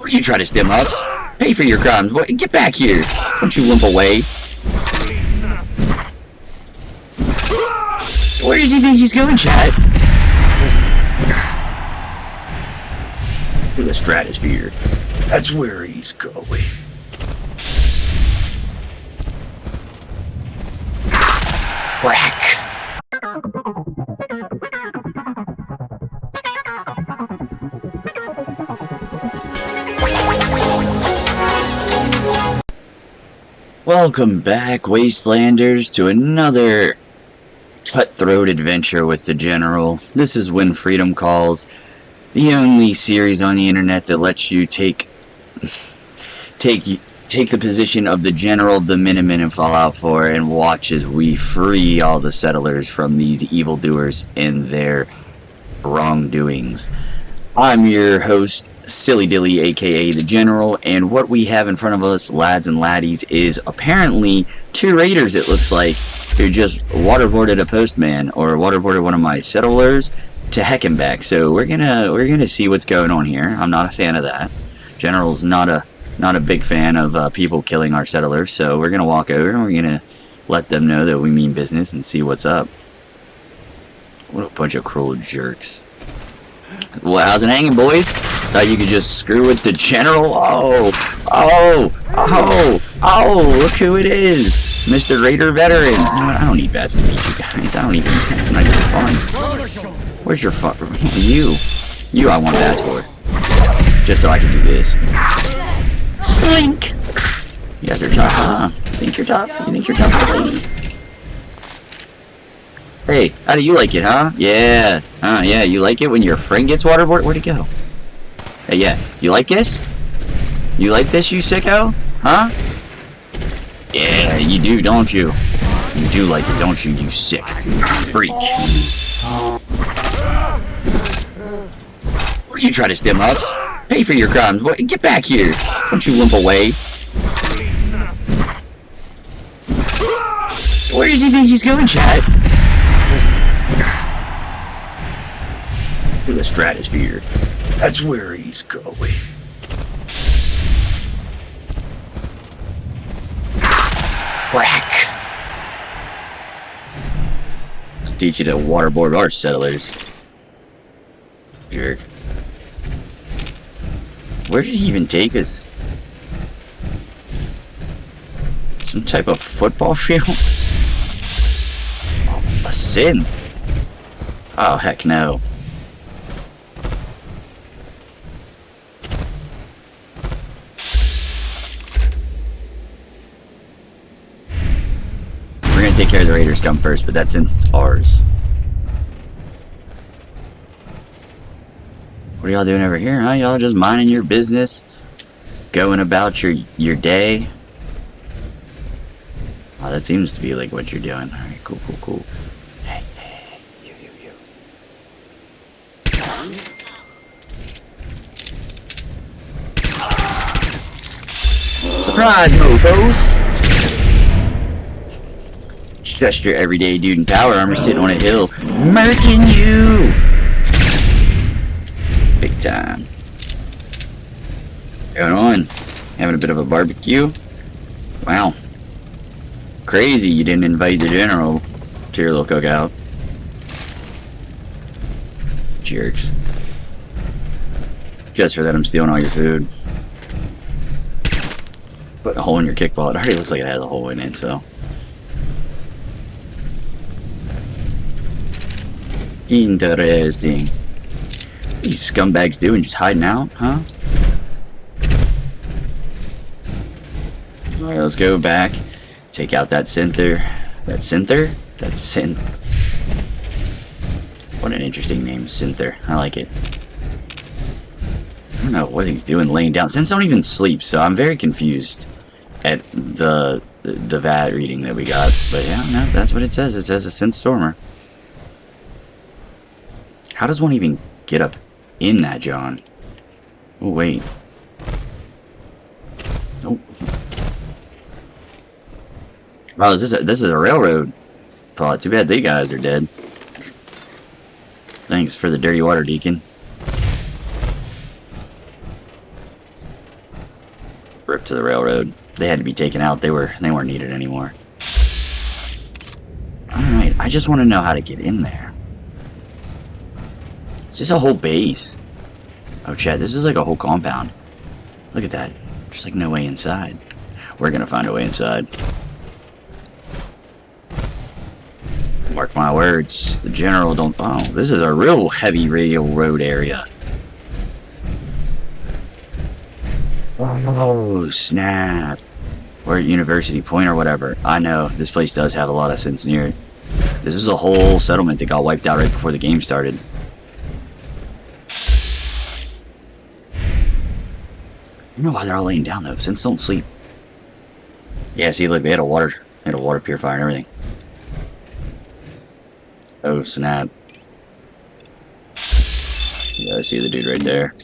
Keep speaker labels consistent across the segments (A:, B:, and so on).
A: Would you try to stem up? Pay for your crimes. Boy, get back here. Don't you limp away. Where does he think he's going, Chad? To the stratosphere. That's where he's going. Whack. Welcome back, Wastelanders, to another cutthroat adventure with the General. This is When Freedom Calls, the only series on the internet that lets you take the position of the General, the Minutemen, in Fallout 4 and watch as we free all the settlers from these evildoers and their wrongdoings. I'm your host, Silly Dilly, aka the General, and what we have in front of us, lads and laddies, is apparently two raiders, it looks like, who just waterboarded a postman, or waterboarded one of my settlers to heck and back. So we're gonna see what's going on here. I'm not a fan of that. General's not a big fan of people killing our settlers, so we're gonna walk over and we're gonna let them know that we mean business and see what's up. What a bunch of cruel jerks. Well, how's it hanging, boys? Thought you could just screw with the General? Oh, look who it is! Mr. Raider Veteran! You know what? I don't need bats to beat you guys. That's not even fun. Where's your fun? You I want bats for. Just so I can do this. Slink! You guys are tough, huh? Think you're tough? You think you're tough, lady? Hey, how do you like it, huh? Yeah. Yeah, you like it when your friend gets waterboarded? Where'd he go? Hey, yeah. You like this? You like this, you sicko? Huh? Yeah, you do, don't you? You do like it, don't you, you sick freak? Would you try to stem up? Pay for your crimes. Boy, get back here. Don't you limp away. Where does he think he's going, Chad? To the stratosphere. That's where he's going. Whack. I'll teach you to waterboard our settlers. Jerk. Where did he even take us? Some type of football field? A synth? Oh, heck no. We're gonna take care of the raiders come first, but that synth's ours. What are y'all doing over here, huh? Y'all just minding your business? Going about your day? Oh, that seems to be like what you're doing. Alright, cool. Hey, you. Surprise, mofos! Just your everyday dude in power armor sitting on a hill, murking you! Big time. Going on? Having a bit of a barbecue? Wow. Crazy you didn't invite the General to your little cookout. Jerks. Just for that, I'm stealing all your food. Put a hole in your kickball. It already looks like it has a hole in it, so. Interesting. What are these scumbags doing? Just hiding out, huh? Alright, let's go back. Take out that synth. That synth. What an interesting name, Synther. I like it. I don't know what he's doing laying down. Synths don't even sleep, so I'm very confused at the VAT reading that we got. But yeah, no, that's what it says. It says a synth stormer. How does one even get up in that, John? Oh, wait. Oh. Wow, this is a railroad plot. Too bad they guys are dead. Thanks for the dirty water, Deacon. Rip to the railroad. They had to be taken out. They weren't needed anymore. Alright, I just want to know how to get in there. Is this a whole base? Oh, Chad, this is like a whole compound. Look at that. There's like no way inside. We're gonna find a way inside. Mark my words. The general don't... Oh, this is a real heavy railroad area. Oh, snap. We're at University Point or whatever. I know, this place does have a lot of sense near it. This is a whole settlement that got wiped out right before the game started. I don't know why they're all laying down though. Synths don't sleep. Yeah, see, look, they had a water purifier and everything. Oh, snap. Yeah, I see the dude right there.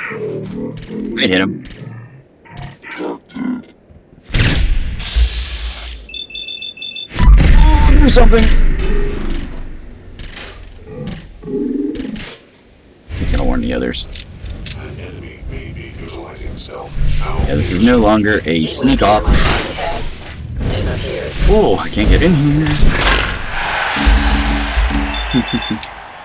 A: I hit him. Do something. He's gonna warn the others. Yeah, this is no longer a sneak off. Oh, I can't get in here.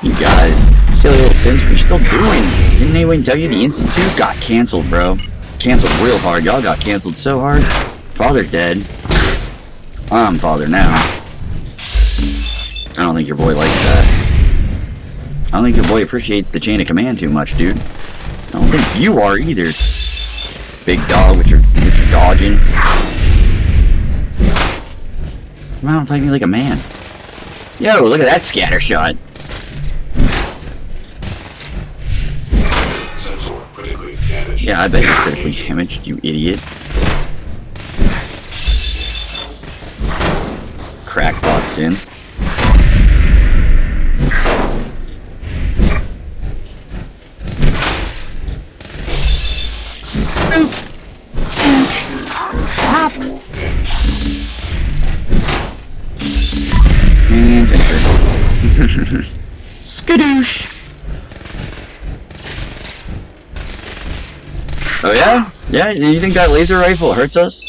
A: You guys, silly little synths, what are you still doing? Didn't anyone tell you the Institute got canceled, bro? Canceled real hard. Y'all got canceled so hard. Father's dead. I'm father now. I don't think your boy likes that. I don't think your boy appreciates the chain of command too much, dude. I don't think you are either. Big dog with your dodging. Come out and fight me like a man. Yo, look at that scatter shot. Yeah, I bet you're critically damaged, you idiot. Crackpot's in. Pop. And finish her. Skadoosh. Oh yeah? Yeah, you think that laser rifle hurts us?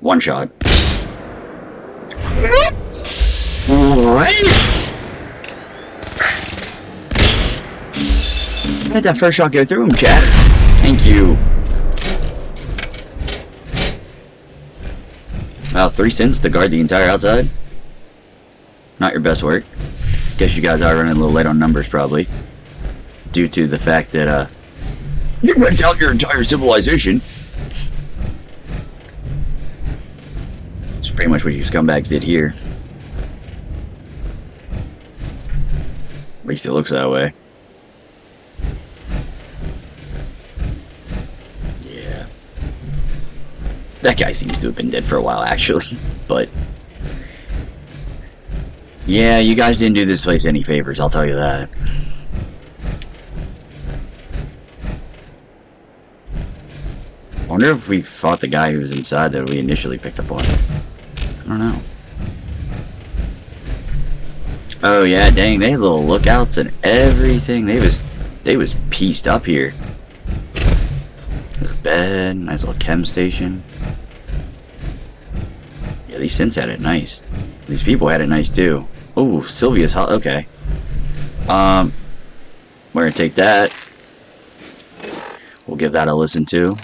A: One shot. What? How did that first shot go through him, chat? Thank you. Wow, 3 cents to guard the entire outside? Not your best work. Guess you guys are running a little late on numbers, probably. Due to the fact that, you wiped out your entire civilization. That's pretty much what you scumbags did here. At least it looks that way. Yeah. That guy seems to have been dead for a while, actually. But yeah, you guys didn't do this place any favors, I'll tell you that. I wonder if we fought the guy who was inside that we initially picked up on. I don't know. Oh yeah, dang, they had little lookouts and everything. They was pieced up here. There's a bed, nice little chem station. Yeah, these synths had it nice. These people had it nice too. Oh, Sylvia's hot. Okay. We're gonna take that. We'll give that a listen to.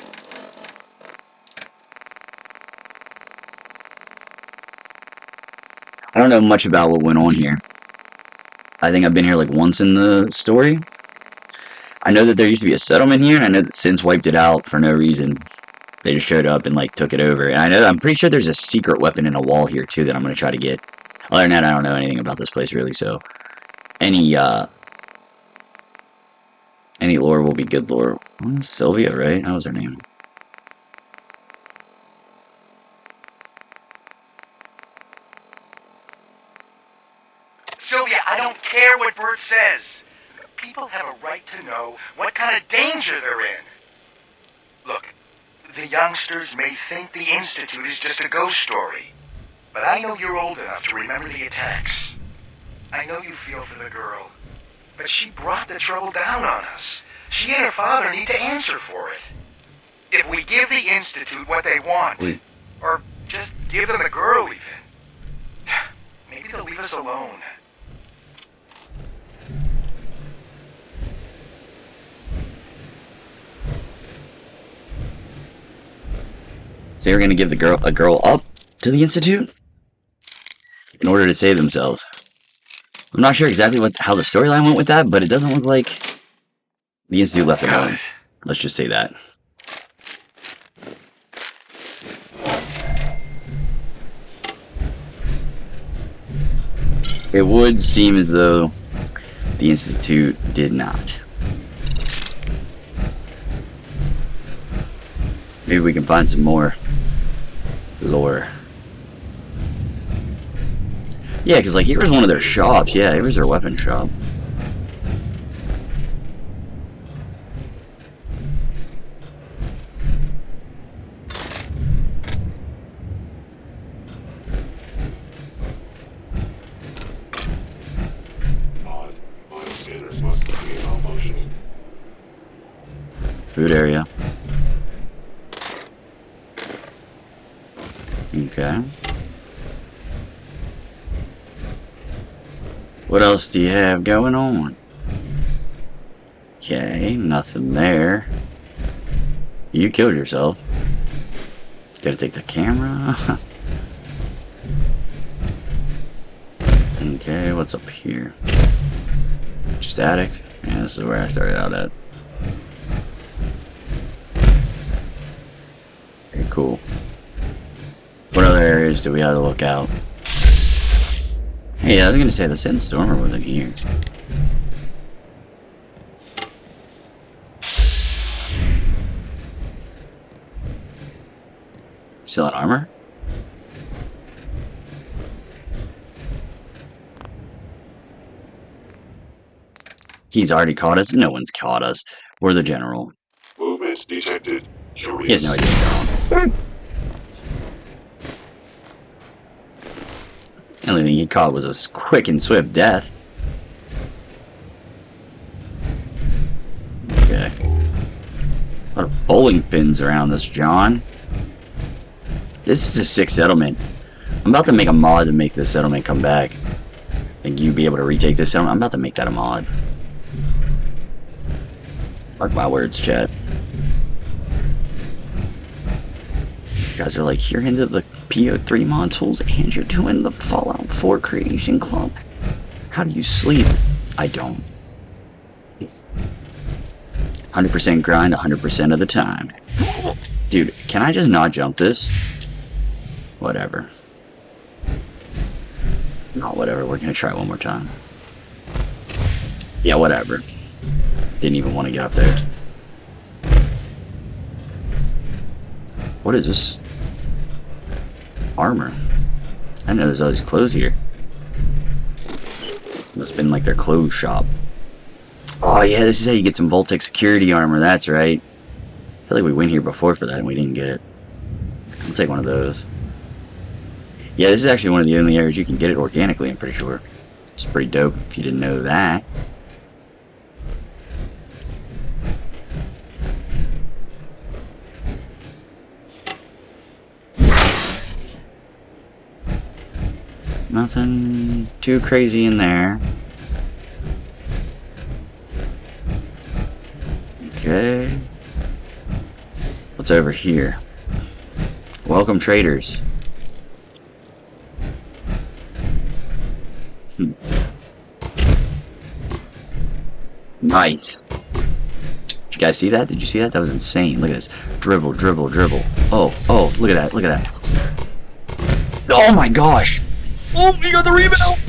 A: I don't know much about what went on here. I think I've been here like once in the story. I know that there used to be a settlement here, and I know that since wiped it out for no reason. They just showed up and like took it over. And I'm pretty sure there's a secret weapon in a wall here too that I'm gonna try to get. Other than that, I don't know anything about this place really, so any lore will be good lore. Sylvia, right? That was her name.
B: Sylvia, I don't care what Bert says. People have a right to know what kind of danger they're in. Look, the youngsters may think the Institute is just a ghost story, but I know you're old enough to remember the attacks. I know you feel for the girl, but she brought the trouble down on us. She and her father need to answer for it. If we give the Institute what they want, or just give them the girl even, maybe they'll leave us alone.
A: So you're gonna give a girl up to the Institute in order to save themselves. I'm not sure exactly how the storyline went with that, but it doesn't look like the Institute left them alone. Let's just say that. It would seem as though the Institute did not. Maybe we can find some more lore. Yeah, because like here was one of their shops. Yeah, here was their weapon shop. Food area. Okay. What else do you have going on? Okay, nothing there. You killed yourself. Gotta take the camera. Okay, what's up here? Just addict? Yeah, this is where I started out at. Okay, cool. What other areas do we have to look out? Hey, I was gonna say the Sandstormer wasn't here. Selling armor? He's already caught us. No one's caught us. We're the general.
C: Movement detected.
A: He has no idea what's going on. The only thing he caught was a quick and swift death. Okay. A lot of bowling pins around this, John. This is a sick settlement. I'm about to make a mod to make this settlement come back. And you be able to retake this settlement. I'm about to make that a mod. Mark my words, chat. You guys are like, you're into the ep.220 modules and you're doing the Fallout 4 Creation Club. How do you sleep? I don't. 100% grind 100% of the time. Dude, can I just not jump this? Whatever. No, whatever. We're gonna try one more time. Yeah, whatever. Didn't even want to get up there. What is this? Armor. I know there's all these clothes here. Must have been like their clothes shop. Oh yeah, this is how you get some Voltec security armor, that's right. I feel like we went here before for that and we didn't get it. I'll take one of those. Yeah, this is actually one of the only areas you can get it organically, I'm pretty sure. It's pretty dope if you didn't know that. Nothing too crazy in there. Okay. What's over here? Welcome, traders. Nice. Did you guys see that? Did you see that? That was insane. Look at this. Dribble, dribble, dribble. Oh, look at that. Look at that. Oh my gosh. Oh, he got the rebound.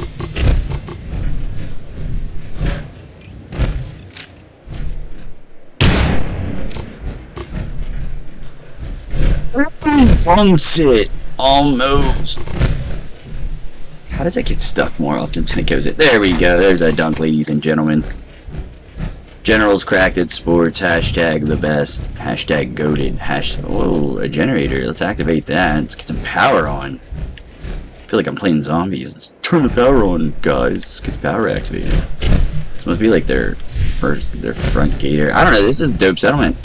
A: Trumps it. Almost. How does it get stuck more often than it goes in? There we go. There's that dunk, ladies and gentlemen. Generals cracked at sports. Hashtag the best. Hashtag goated. Whoa, a generator. Let's activate that. Let's get some power on. I feel like I'm playing zombies. Let's turn the power on, guys. Let's get the power activated. This must be like their their front gator. I don't know. This is a dope settlement.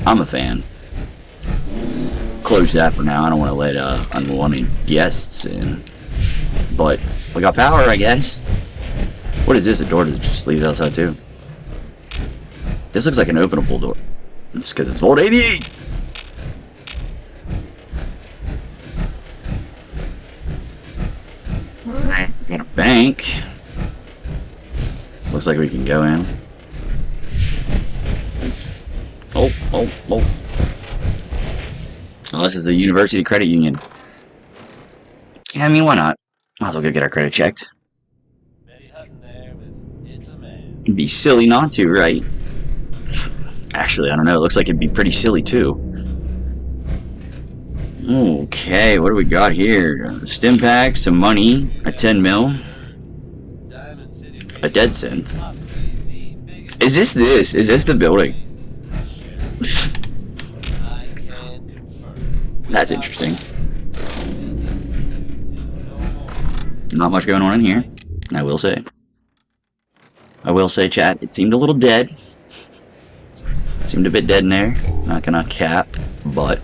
A: I'm a fan. Close that for now. I don't want to let unwanted guests in. But we got power, I guess. What is this? A door that just leads outside too? This looks like an openable door. It's because it's Vault 88. Got a bank. Looks like we can go in. Oh. Oh, this is the University Credit Union. Yeah, I mean, why not? Might as well go get our credit checked. It'd be silly not to, right? Actually, I don't know. It looks like it'd be pretty silly too. Okay, what do we got here? Stim pack, some money, a 10 mil, a dead synth. Is this? Is this the building? That's interesting. Not much going on in here, I will say. Chat, it seemed a little dead. Seemed a bit dead in there. Not gonna cap, but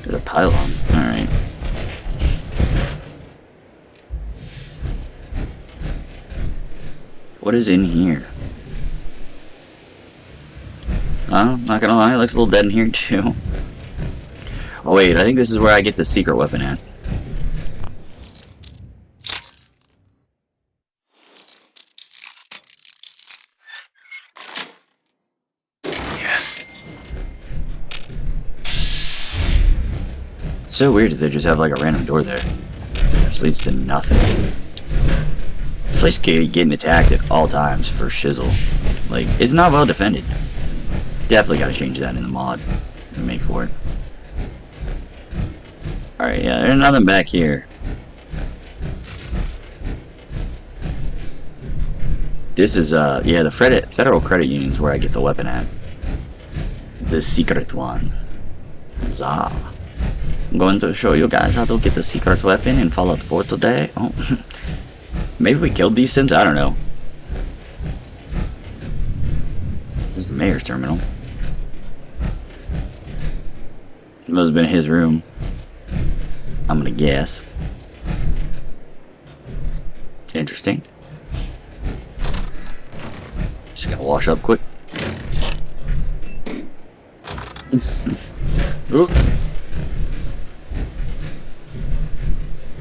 A: there's a pylon. Alright. What is in here? Not gonna lie, it looks a little dead in here too. Oh wait, I think this is where I get the secret weapon at.
B: Yes.
A: It's so weird that they just have like a random door there. It just leads to nothing. This place getting attacked at all times for shizzle. Like, it's not well defended. Definitely gotta change that in the mod and make for it. Alright, yeah, there's nothing back here. This is, yeah, the Federal Credit Union's where I get the weapon at. The secret one. Zah. I'm going to show you guys how to get the secret weapon in Fallout 4 today. Oh, maybe we killed these sims? I don't know. This is the mayor's terminal. Must have been his room. I'm gonna guess. Interesting. Just gotta wash up quick.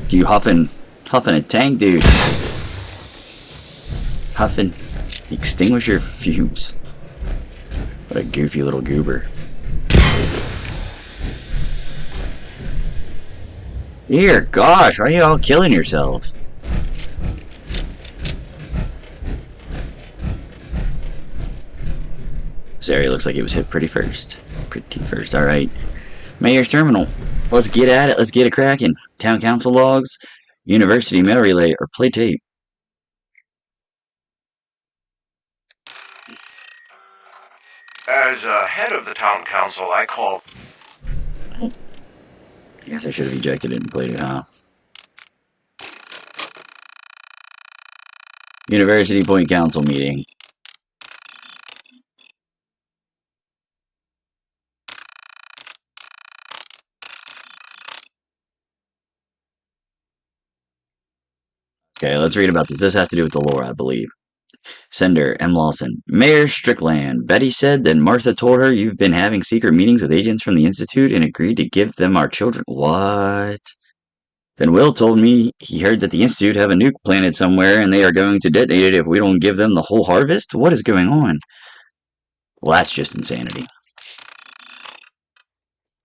A: You huffing a tank, dude. Huffing extinguisher fumes. What a goofy little goober. Dear gosh, why are you all killing yourselves? This area looks like it was hit pretty first. Alright. Mayor's Terminal. Let's get at it. Let's get it cracking. Town council logs, university mail relay, or play tape.
B: As head of the town council, I call...
A: I guess I should have ejected it and played it, huh? University Point Council meeting. Okay, let's read about this. This has to do with the lore, I believe. Sender, M. Lawson. Mayor Strickland. Betty said that Martha told her you've been having secret meetings with agents from the Institute and agreed to give them our children. What? Then Will told me he heard that the Institute have a nuke planted somewhere and they are going to detonate it if we don't give them the whole harvest? What is going on? Well, that's just insanity.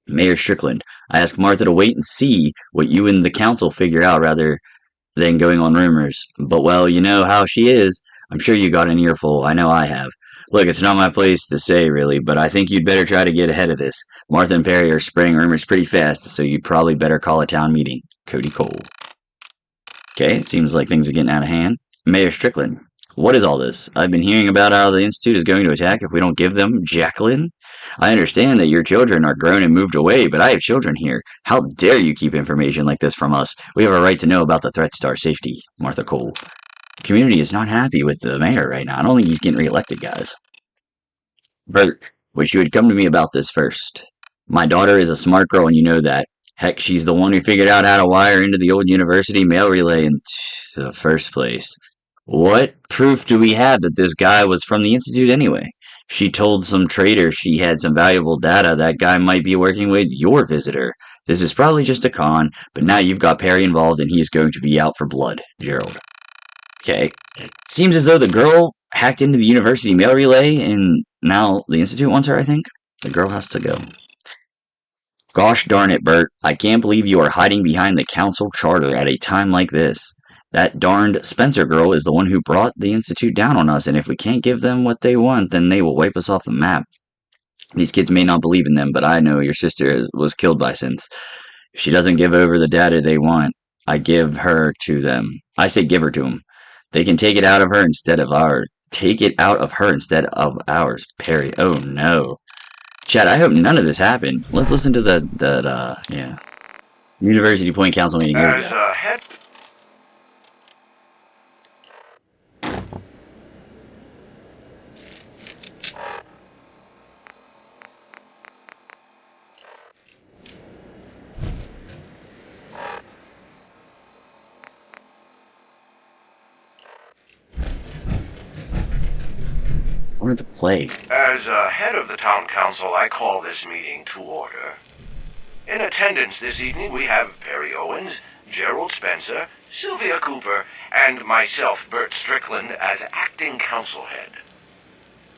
A: Mayor Strickland. I asked Martha to wait and see what you and the council figure out rather than going on rumors. But, well, you know how she is. I'm sure you got an earful. I know I have. Look, it's not my place to say, really, but I think you'd better try to get ahead of this. Martha and Perry are spreading rumors pretty fast, so you'd probably better call a town meeting. Cody Cole. Okay, it seems like things are getting out of hand. Mayor Strickland. What is all this? I've been hearing about how the Institute is going to attack if we don't give them Jacqueline. I understand that your children are grown and moved away, but I have children here. How dare you keep information like this from us? We have a right to know about the threats to our safety. Martha Cole. community is not happy with the mayor right now. I don't think he's getting reelected, guys. Bert, wish you had come to me about this first. My daughter is a smart girl, and you know that. Heck, she's the one who figured out how to wire into the old university mail relay in the first place. What proof do we have that this guy was from the Institute anyway? She told some trader she had some valuable data that guy might be working with your visitor. This is probably just a con, but now you've got Perry involved and he is going to be out for blood, Gerald. Okay. Seems as though the girl hacked into the university mail relay and now the Institute wants her, I think. The girl has to go. Gosh darn it, Bert. I can't believe you are hiding behind the council charter at a time like this. That darned Spencer girl is the one who brought the Institute down on us, and if we can't give them what they want, then they will wipe us off the map. These kids may not believe in them, but I know your sister was killed by synths. If she doesn't give over the data they want, I give her to them. I say give her to them. They can take it out of her instead of ours. Take it out of her instead of ours. Perry. Oh no. Chad, I hope none of this happened. Let's listen to yeah. University Point Council meeting. Here we
B: As
A: go.
B: head.
A: I wanted to play.
B: As head of the town council, I call this meeting to order. In attendance this evening, we have Perry Owens, Gerald Spencer, Sylvia Cooper, and myself, Bert Strickland, as acting council head.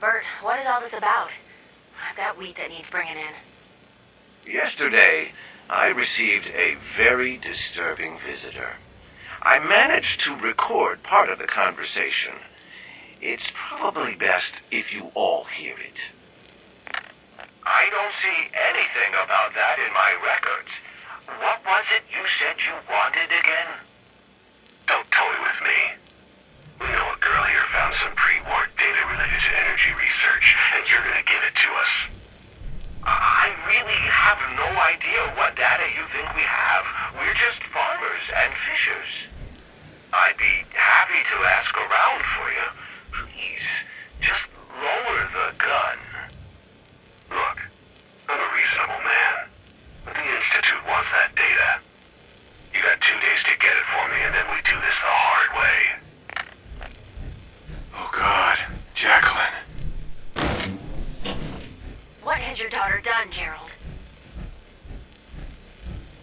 D: Bert, what is all this about? I've got wheat that needs bringing in.
B: Yesterday, I received a very disturbing visitor. I managed to record part of the conversation. It's probably best if you all hear it. I don't see anything about that in my records. What was it you said you wanted again? Don't toy with me. We know a girl here found some pre-war data related to energy research, and you're gonna give it to us. I really have no idea what data you think we have. We're just farmers and fishers. I'd be happy to ask around for you. Please, just lower the gun. Look, I'm a reasonable man, but the Institute wants that data. You got 2 days to get it for me, and then we do this the hard way. Oh God, Jacqueline.
D: What has your daughter done, Gerald?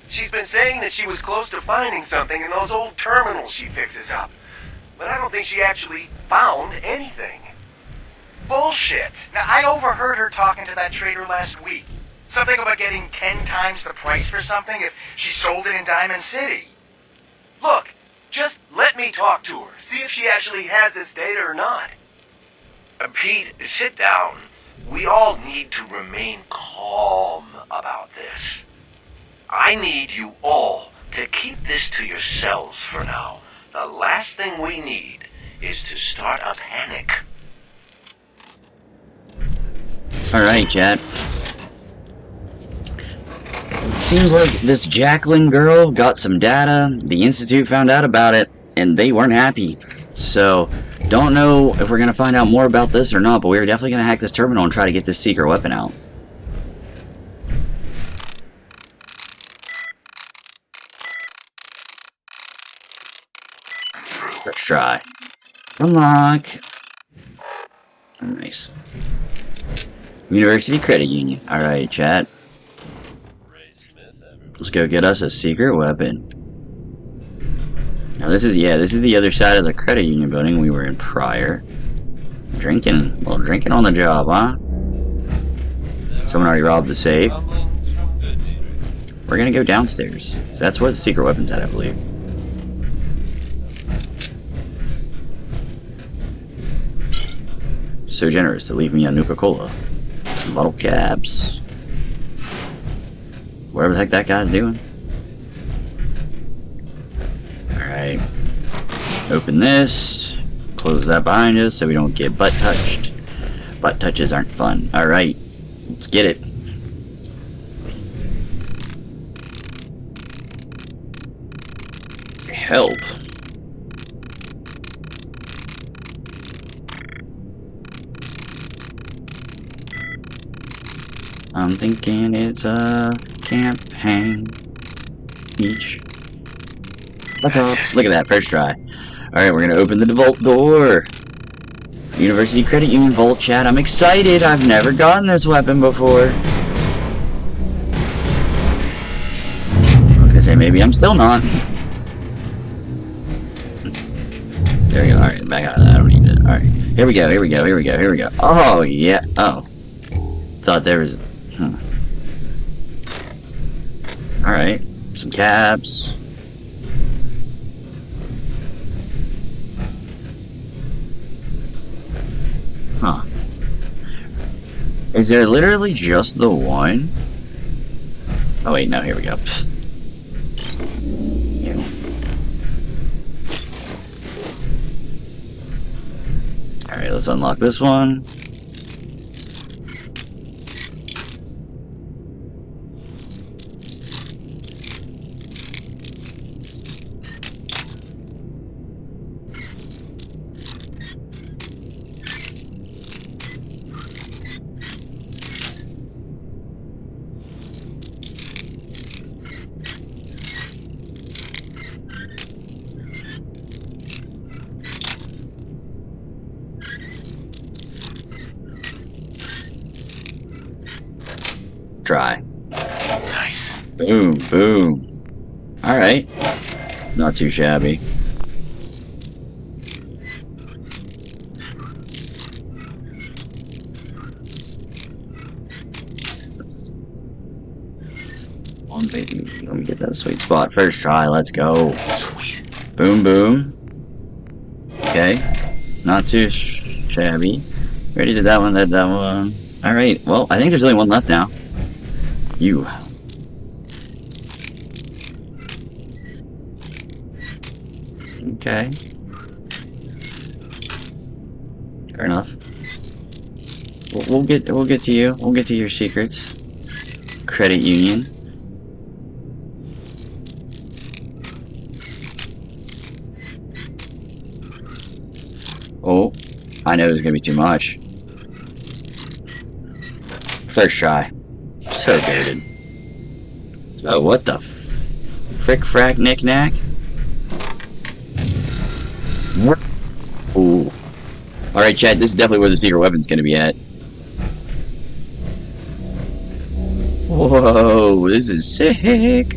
E: She's been saying that she was close to finding something in those old terminals she fixes up. But I don't think she actually found anything.
B: Bullshit. Now, I overheard her talking to that trader last week. Something about getting 10 times the price for something if she sold it in Diamond City.
E: Look, just let me talk to her. See if she actually has this data or not.
B: Pete, sit down. We all need to remain calm about this. I need you all to keep this to yourselves for now. The last thing we need is to start a panic.
A: Alright, chat. Seems like this Jacqueline girl got some data, the Institute found out about it, and they weren't happy. So, don't know if we're going to find out more about this or not, but we're definitely going to hack this terminal and try to get this secret weapon out. Let's try. Unlock. Nice. University Credit Union. Alright, chat. Let's go get us a secret weapon. Now this is the other side of the credit union building we were in prior. Drinking on the job, huh? Someone already robbed the safe. We're gonna go downstairs. So that's where the secret weapon's at, I believe. So generous to leave me a Nuka-Cola. Some bottle caps. Whatever the heck that guy's doing. Alright. Open this. Close that behind us so we don't get butt touched. Butt touches aren't fun. Alright. Let's get it. Help. I'm thinking it's a campaign. Each. What's up? Look at that, first try. Alright, we're gonna open the vault door. University Credit Union Vault Chat. I'm excited. I've never gotten this weapon before. I was gonna say, maybe I'm still not. There we go. Alright, back out of that. I don't need it. Alright. Here we go, here we go, here we go, here we go. Oh, yeah. Oh. Thought there was... Alright. Some caps. Huh. Is there literally just the one? Oh wait, no, here we go. Ew. Alright, let's unlock this one. Try.
E: Nice.
A: Boom, boom. Alright. Not too shabby. Let me get that sweet spot. First try, let's go.
E: Sweet.
A: Boom, boom. Okay. Not too shabby. Already did that one, that one. Alright, well, I think there's only one left now. You. Okay. Fair enough. We'll get to you. We'll get to your secrets. Credit union. Oh, I know there's gonna be too much. First try. So baited. Oh, what the frick frack knick knack? Ooh. Alright, Chad, this is definitely where the secret weapon's gonna be at. Whoa, this is sick.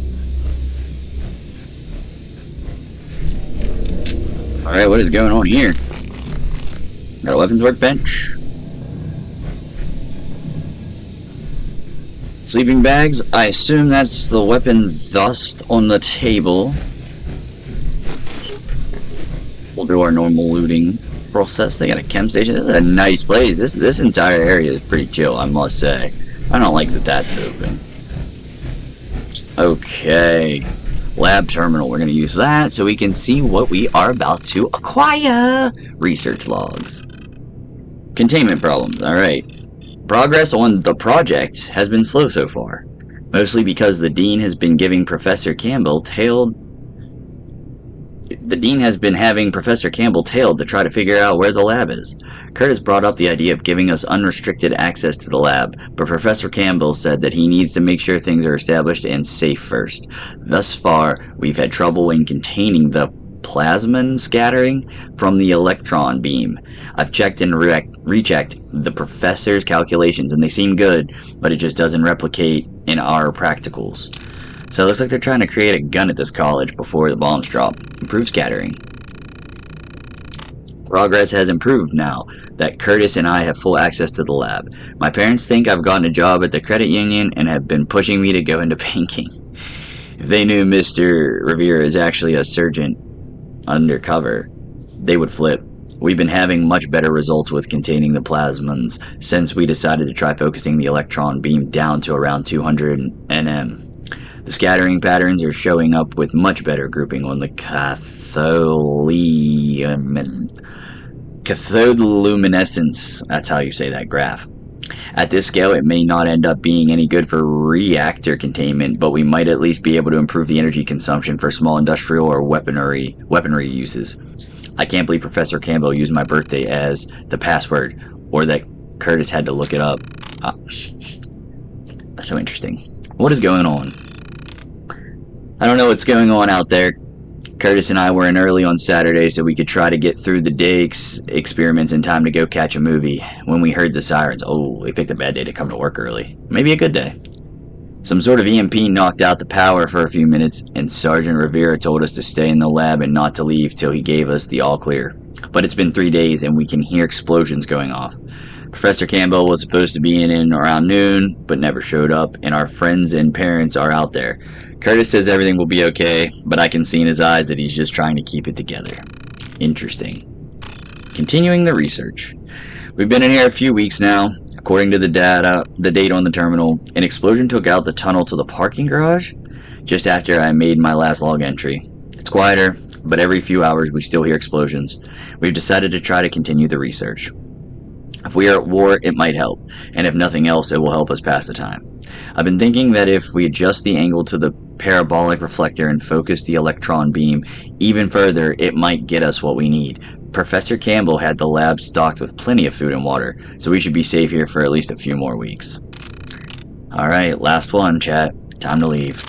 A: Alright, what is going on here? Got a weapons workbench. Sleeping bags. I assume that's the weapon dust on the table. We'll do our normal looting process. They got a chem station. This is a nice place. This entire area is pretty chill, I must say. I don't like that that's open. Okay. Lab terminal. We're going to use that so we can see what we are about to acquire. Research logs. Containment problems. Alright. Progress on the project has been slow so far. Mostly because the Dean has been giving Professor Campbell tailed... The Dean has been having Professor Campbell tailed to try to figure out where the lab is. Curtis brought up the idea of giving us unrestricted access to the lab, but Professor Campbell said that he needs to make sure things are established and safe first. Thus far, we've had trouble in containing the plasmon scattering from the electron beam. I've checked and rechecked the professor's calculations, and they seem good, but it just doesn't replicate in our practicals. So it looks like they're trying to create a gun at this college before the bombs drop. Improve scattering. Progress has improved now that Curtis and I have full access to the lab. My parents think I've gotten a job at the credit union and have been pushing me to go into banking. If they knew Mr. Rivera is actually a surgeon undercover, they would flip. We've been having much better results with containing the plasmons since we decided to try focusing the electron beam down to around 200 nm. The scattering patterns are showing up with much better grouping on the cathodoluminescence, that's how you say that graph. At this scale, it may not end up being any good for reactor containment, but we might at least be able to improve the energy consumption for small industrial or weaponry uses. I can't believe Professor Campbell used my birthday as the password, or that Curtis had to look it up. So interesting. What is going on? I don't know what's going on out there. Curtis and I were in early on Saturday so we could try to get through the day experiments in time to go catch a movie. When we heard the sirens, oh, we picked a bad day to come to work early. Maybe a good day. Some sort of EMP knocked out the power for a few minutes, and Sergeant Rivera told us to stay in the lab and not to leave till he gave us the all clear. But it's been 3 days and we can hear explosions going off. Professor Campbell was supposed to be in around noon, but never showed up, and our friends and parents are out there. Curtis says everything will be okay, but I can see in his eyes that he's just trying to keep it together. Interesting. Continuing the research. We've been in here a few weeks now. According to the date on the terminal, an explosion took out the tunnel to the parking garage just after I made my last log entry. It's quieter, but every few hours we still hear explosions. We've decided to try to continue the research. If we are at war, it might help, and if nothing else, it will help us pass the time. I've been thinking that if we adjust the angle to the parabolic reflector and focus the electron beam even further, it might get us what we need. Professor Campbell had the lab stocked with plenty of food and water, so we should be safe here for at least a few more weeks. Alright, last one, chat. Time to leave.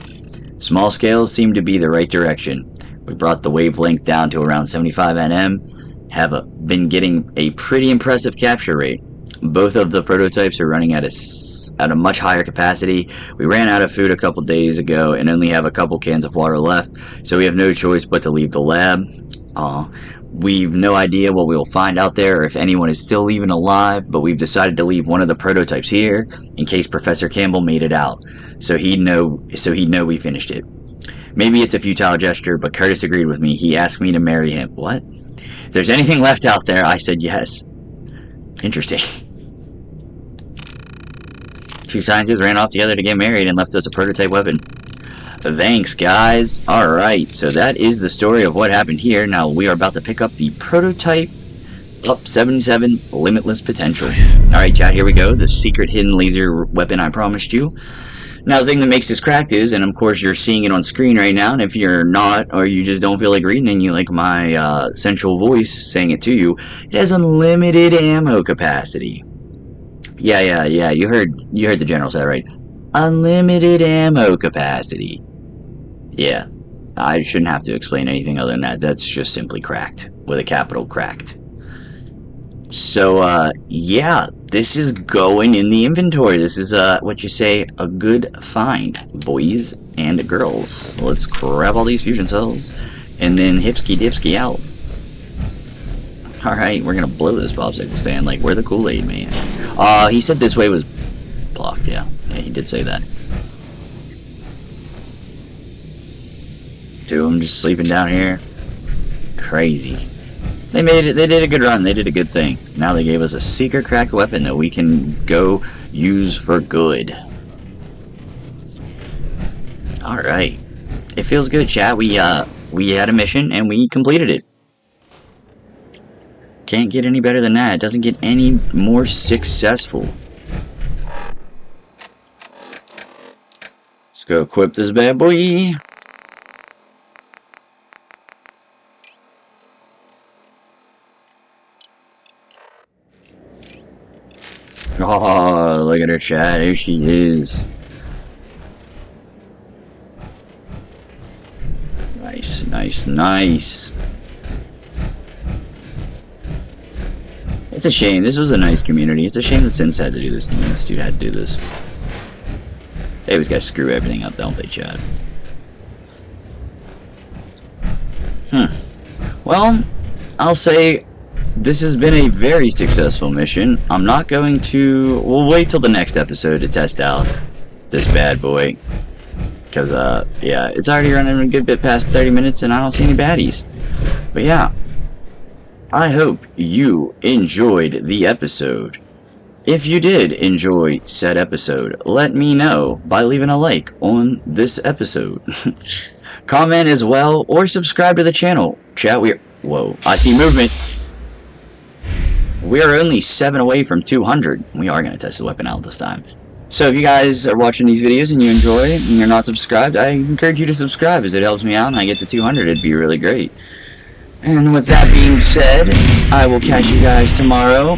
A: Small scales seem to be the right direction. We brought the wavelength down to around 75 nm, have been getting a pretty impressive capture rate. Both of the prototypes are running at a much higher capacity. We ran out of food a couple days ago and only have a couple cans of water left, so we have no choice but to leave the lab. We've no idea what we will find out there or if anyone is still even alive, but we've decided to leave one of the prototypes here in case Professor Campbell made it out, so he'd know we finished it. Maybe it's a futile gesture, but Curtis agreed with me. He asked me to marry him. What? If there's anything left out there, I said yes. Interesting. Two scientists ran off together to get married and left us a prototype weapon. Thanks, guys. Alright, so that is the story of what happened here. Now we are about to pick up the prototype UP 77 Limitless Potential.
E: Nice.
A: Alright, chat, here we go. The secret hidden laser weapon I promised you. Now, the thing that makes this cracked is, and of course you're seeing it on screen right now, and if you're not, or you just don't feel like reading and you like my sensual voice saying it to you, it has unlimited ammo capacity. Yeah, you heard the general say that right. Unlimited ammo capacity. Yeah, I shouldn't have to explain anything other than that. That's just simply cracked, with a capital cracked. So, yeah, this is going in the inventory. This is, what you say, a good find, boys and girls. Let's grab all these fusion cells, and then hipsky dipsky out. Alright, we're gonna blow this popsicle stand like we're the Kool-Aid man. He said this way was blocked, yeah. Yeah, he did say that. Two of them just sleeping down here. Crazy. They made it. They did a good run. They did a good thing. Now they gave us a secret cracked weapon that we can go use for good. Alright. It feels good, chat. We had a mission and we completed it. Can't get any better than that. It doesn't get any more successful. Let's go equip this bad boy. Oh, look at her, chat. Here she is. Nice, nice, nice. It's a shame. This was a nice community. It's a shame the Sims had to do this. This dude had to do this. They always gotta screw everything up, don't they, chat? Well, I'll say this has been a very successful mission. I'm not going to... We'll wait till the next episode to test out this bad boy. Because, yeah, it's already running a good bit past 30 minutes and I don't see any baddies. But yeah, I hope you enjoyed the episode. If you did enjoy said episode, let me know by leaving a like on this episode. Comment as well, or subscribe to the channel. Chat, whoa, I see movement. We are only 7 away from 200. We are going to test the weapon out this time. So if you guys are watching these videos and you enjoy it and you're not subscribed, I encourage you to subscribe as it helps me out and I get to 200. It'd be really great. And with that being said, I will catch you guys tomorrow.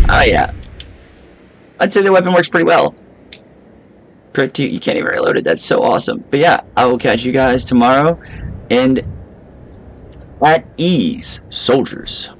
A: Oh yeah. I'd say the weapon works pretty well. You can't even reload it. That's so awesome. But yeah, I will catch you guys tomorrow. And at ease, soldiers.